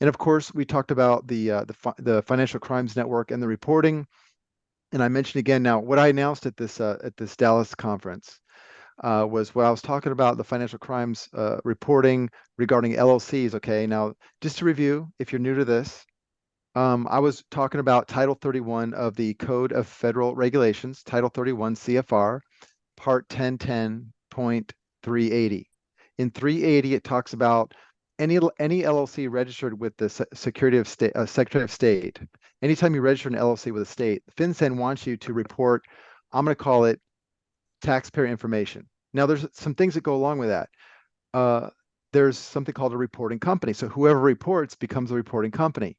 And of course, we talked about the Financial Crimes Network and the reporting. And I mentioned again now what I announced at this Dallas conference was what I was talking about, the financial crimes reporting regarding LLCs. Okay, now just to review, if you're new to this, I was talking about Title 31 of the Code of Federal Regulations, Title 31 CFR, Part 1010.380. In 380, it talks about any LLC registered with the Secretary of State. Anytime you register an LLC with a state, FinCEN wants you to report, I'm going to call it taxpayer information. Now, there's some things that go along with that. There's something called a reporting company. So whoever reports becomes a reporting company.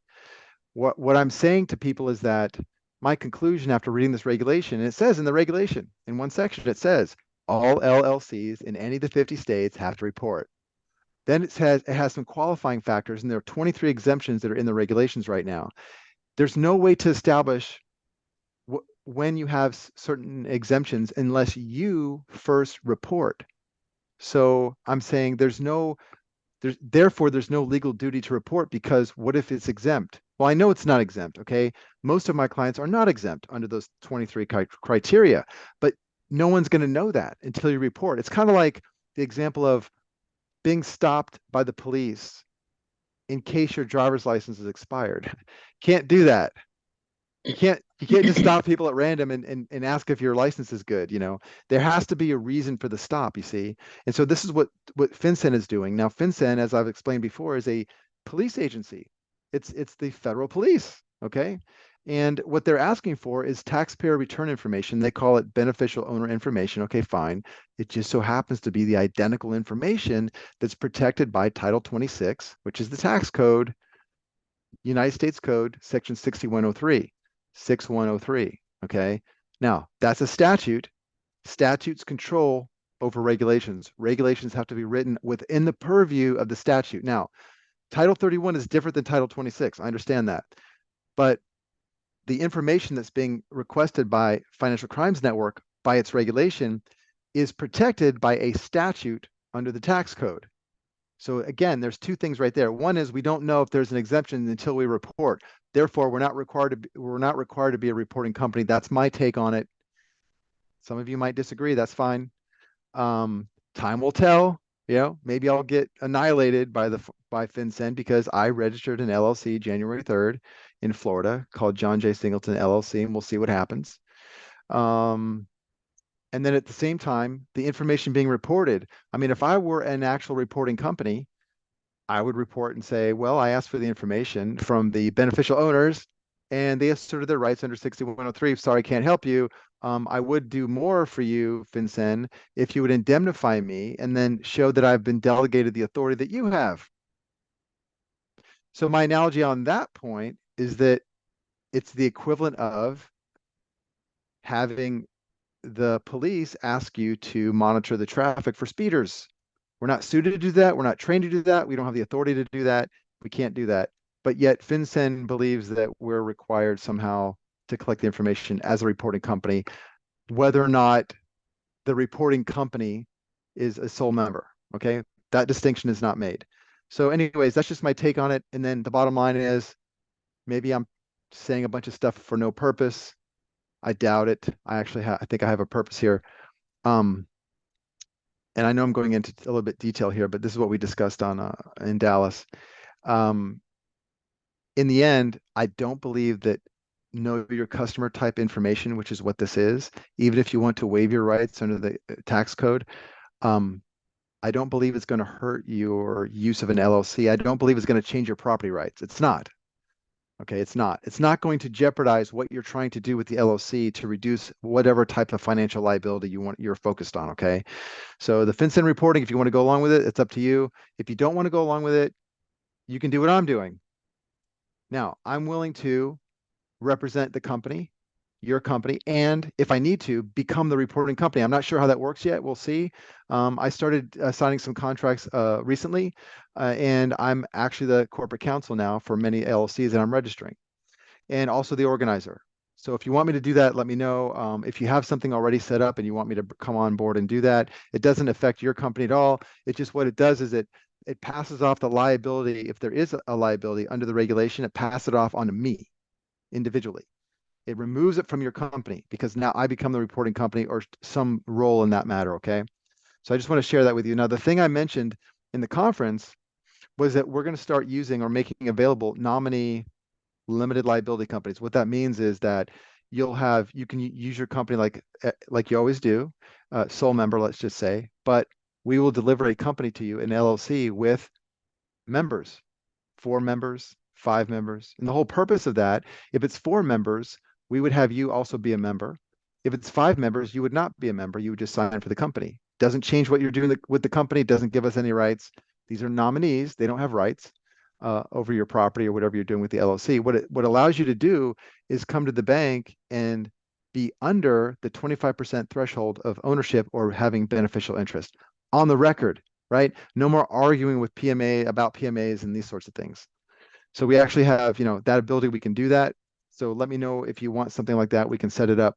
What I'm saying to people is that my conclusion after reading this regulation, and it says in the regulation, in one section, it says all LLCs in any of the 50 states have to report. Then it has some qualifying factors, and there are 23 exemptions that are in the regulations right now. There's no way to establish when you have certain exemptions unless you first report. So I'm saying therefore there's no legal duty to report, because what if it's exempt? Well, I know it's not exempt, okay? Most of my clients are not exempt under those 23 criteria, but no one's going to know that until you report. It's kind of like the example of being stopped by the police in case your driver's license is expired. Can't do that. You can't just stop people at random and ask if your license is good. There has to be a reason for the stop, you see. And so this is what FinCEN is doing. Now, FinCEN, as I've explained before, is a police agency. It's the federal police, okay? And what they're asking for is taxpayer return information. They call it beneficial owner information. Okay, fine. It just so happens to be the identical information that's protected by Title 26, which is the tax code, United States Code, Section 6103. 6103. Okay. Now, that's a statute. Statutes control over regulations. Regulations have to be written within the purview of the statute. Now, Title 31 is different than Title 26. I understand that. But the information that's being requested by Financial Crimes Network by its regulation is protected by a statute under the tax code. So again, there's two things right there. One is we don't know if there's an exemption until we report. Therefore, we're not required to be a reporting company. That's my take on it. Some of you might disagree. That's fine. Time will tell. Maybe I'll get annihilated by FinCEN because I registered an LLC January 3rd in Florida called John J. Singleton LLC, and we'll see what happens. And then at the same time, the information being reported. I mean, if I were an actual reporting company, I would report and say, well, I asked for the information from the beneficial owners and they asserted their rights under 6103. Sorry, can't help you. I would do more for you, FinCEN, if you would indemnify me and then show that I've been delegated the authority that you have. So my analogy on that point is that it's the equivalent of having the police ask you to monitor the traffic for speeders. We're not suited to do that. We're not trained to do that. We don't have the authority to do that. We can't do that. But yet FinCEN believes that we're required somehow to collect the information as a reporting company, whether or not the reporting company is a sole member. Okay, that distinction is not made. So anyways, that's just my take on it. And then the bottom line is maybe I'm saying a bunch of stuff for no purpose. I doubt it. I think I have a purpose here. And I know I'm going into a little bit detail here, but this is what we discussed in Dallas. In the end, I don't believe that know your customer type information, which is what this is, even if you want to waive your rights under the tax code, I don't believe it's going to hurt your use of an LLC. I don't believe it's going to change your property rights. It's not. Okay, it's not. It's not going to jeopardize what you're trying to do with the LLC to reduce whatever type of financial liability you're focused on. Okay, so the FinCEN reporting, if you want to go along with it, it's up to you. If you don't want to go along with it, you can do what I'm doing. Now, I'm willing to represent the company, your company, and if I need to, become the reporting company. I'm not sure how that works yet. We'll see. I started signing some contracts recently, and I'm actually the corporate counsel now for many LLCs that I'm registering, and also the organizer. So if you want me to do that, let me know. If you have something already set up and you want me to come on board and do that, it doesn't affect your company at all. It's just what it does is it passes off the liability. If there is a liability under the regulation, it passes it off onto me individually. It removes it from your company because now I become the reporting company or some role in that matter. Okay. So I just want to share that with you. Now, the thing I mentioned in the conference was that we're going to start using or making available nominee limited liability companies. What that means is that you can use your company like you always do, sole member, let's just say, but we will deliver a company to you, an LLC with members, 4 members, 5 members. And the whole purpose of that, if it's 4 members, we would have you also be a member. If it's 5 members, you would not be a member. You would just sign for the company. Doesn't change what you're doing with the company, doesn't give us any rights. These are nominees. They don't have rights over your property or whatever you're doing with the LLC. What allows you to do is come to the bank and be under the 25% threshold of ownership or having beneficial interest on the record, right? No more arguing with PMA about PMAs and these sorts of things. So we actually have, that ability. We can do that. So let me know if you want something like that. We can set it up